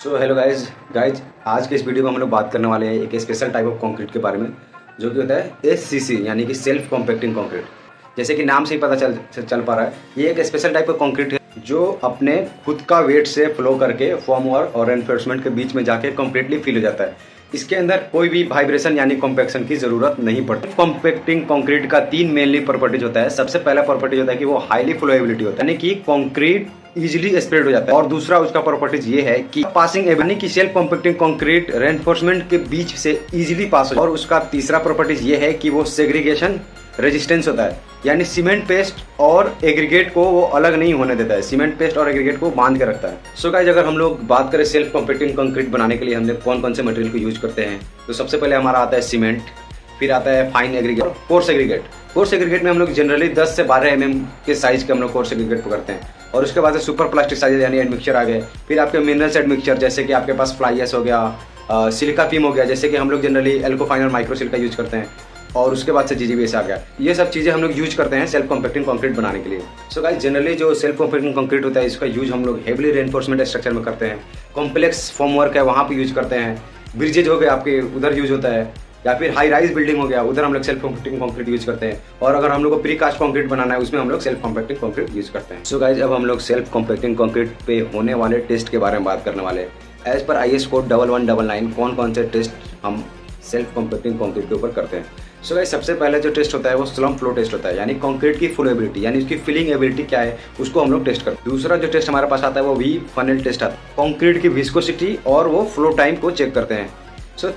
So hello guys आज के इस वीडियो में हम लोग बात करने वाले हैं एक स्पेशल टाइप ऑफ कंक्रीट के बारे में जो कि होता है SCC यानी कि सेल्फ कॉम्पैक्टिंग कंक्रीट। जैसे कि नाम से ही पता चल पा रहा है, ये एक स्पेशल टाइप ऑफ कंक्रीट है जो अपने खुद का वेट से फ्लो करके फॉर्म वर्क और रेनफोर्समेंट के बीच में जाके कम्प्लीटली फिल हो जाता है। इसके अंदर कोई भी वाइब्रेशन यानी कॉम्पैक्शन की जरूरत नहीं पड़ती। कॉम्पैक्टिंग कंक्रीट का 3 मेनली प्रॉपर्टीज होता है। सबसे पहला प्रॉपर्टीज होता है कि वो हाईली फ्लोएबिलिटी होता है, यानी कि कंक्रीट इजीली स्प्रेड हो जाता है। और दूसरा उसका प्रॉपर्टीज ये है कि पासिंग यानी कि सेल्फ कॉम्पैक्टिंग कंक्रीट रेनफोर्समेंट के बीच से इजीली पास हो। और उसका तीसरा प्रॉपर्टीज ये है कि वो सेग्रीगेशन रेजिस्टेंस होता है, यानी सीमेंट पेस्ट और एग्रीगेट को वो अलग नहीं होने देता है, सीमेंट पेस्ट और एग्रीगेट को बांध के रखता है। सो गाइस, अगर हम लोग बात करें सेल्फ कॉम्पैक्टिंग कंक्रीट बनाने के लिए हम लोग कौन कौन से मटेरियल को यूज करते हैं, तो सबसे पहले हमारा आता है सीमेंट, फिर आता है fine aggregate, coarse aggregate. Coarse aggregate में हम लोग जनरली 10 से 12 mm के साइज के हम लोग कोर्स एग्रीगेट पकड़ते हैं। और उसके बाद सुपर प्लास्टिक साइज यानी एडमिक्सचर आ गए। फिर आपके मिनरल्स एडमिक्सचर जैसे कि आपके पास फ्लाई एश हो गया, सिलिका फीम हो गया, जैसे कि हम लोग जनरली एल्कोफाइन और माइक्रो सिलिका यूज करते हैं। और उसके बाद से GGBS आ गया। ये सब चीज़ें हम लोग यूज करते हैं सेल्फ कॉम्पैक्टिंग कंक्रीट बनाने के लिए। सो गाइस, जनरली जो सेल्फ कॉम्पैक्टिंग कंक्रीट होता है इसका यूज हम लोग हेवली रेनफोर्समेंट स्ट्रक्चर में करते हैं। कॉम्प्लेक्स फॉर्म वर्क है वहाँ पे यूज करते हैं। ब्रिजेज हो गए आपके, उधर यूज होता है। या फिर हाई राइज बिल्डिंग हो गया, उधर हम लोग सेल्फ कॉम्पैक्टिंग कंक्रीट यूज करते हैं। और अगर हम लोग को प्री कास्ट कंक्रीट बनाना है उसमें हम लोग सेल्फ कॉम्पैक्टिंग कंक्रीट यूज करते हैं। सो गाइस, अब हम लोग सेल्फ कॉम्पैक्टिंग कंक्रीट पे होने वाले टेस्ट के बारे में बात करने वाले हैं। एज पर IS कोड 1199 कौन कौन से टेस्ट हम सेल्फ कॉम्पैक्टिंग कंक्रीट के ऊपर करते हैं। सो गाइस, सबसे पहले जो टेस्ट होता है वो स्लम्प फ्लो टेस्ट होता है, यानी कंक्रीट की फ्लोएबिलिटी यानी उसकी फिलिंग एबिलिटी क्या है उसको हम लोग टेस्ट करते हैं। दूसरा जो टेस्ट हमारे पास आता है वो V फनेल टेस्ट आता है, कंक्रीट की विस्कोसिटी और वो फ्लो टाइम को चेक करते हैं।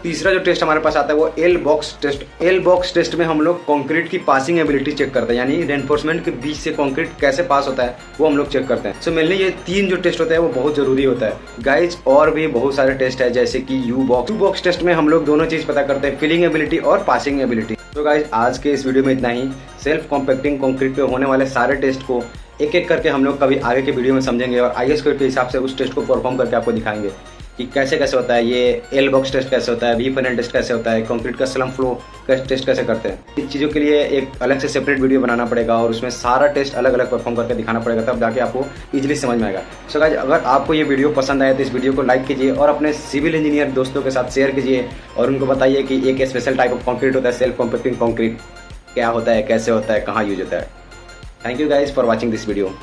तीसरा जो टेस्ट हमारे पास आता है वो L box test. L box test में हम लोग कंक्रीट की पासिंग एबिलिटी चेक करते हैं, यानी रेनफोर्समेंट के बीच से कंक्रीट कैसे पास होता है वो हम लोग चेक करते हैं। मेनली ये 3 जो टेस्ट होता है वो बहुत जरूरी होता है गाइज। और भी बहुत सारे टेस्ट है जैसे कि U बॉक्स टेस्ट में हम लोग दोनों चीज पता करते हैं, फिलिंग एबिलिटी और पासिंग एबिलिटी। तो गाइज, आज के इस वीडियो में इतना ही। सेल्फ कॉम्पैक्टिंग कंक्रीट पे होने वाले सारे टेस्ट को एक एक करके हम लोग कभी आगे के वीडियो में समझेंगे और IS कोड के हिसाब से उस टेस्ट को परफॉर्म करके आपको दिखाएंगे कि कैसे कैसे होता है। ये L बॉक्स टेस्ट कैसे होता है, V फनेल टेस्ट कैसे होता है, कंक्रीट का स्लम्प फ्लो टेस्ट कैसे करते हैं। इन चीज़ों के लिए एक अलग से सेपरेट वीडियो बनाना पड़ेगा और उसमें सारा टेस्ट अलग अलग परफॉर्म करके दिखाना पड़ेगा, तब जाके आपको इजीली समझ में आएगा। सो गाइस, अगर आपको ये वीडियो पसंद आए तो इस वीडियो को लाइक कीजिए और अपने सिविल इंजीनियर दोस्तों के साथ शेयर कीजिए और उनको बताइए कि एक स्पेशल टाइप ऑफ कंक्रीट होता है सेल्फ कॉम्पैक्टिंग कंक्रीट, क्या होता है, कैसे होता है, कहाँ यूज होता है। Thank you guys for watching this video.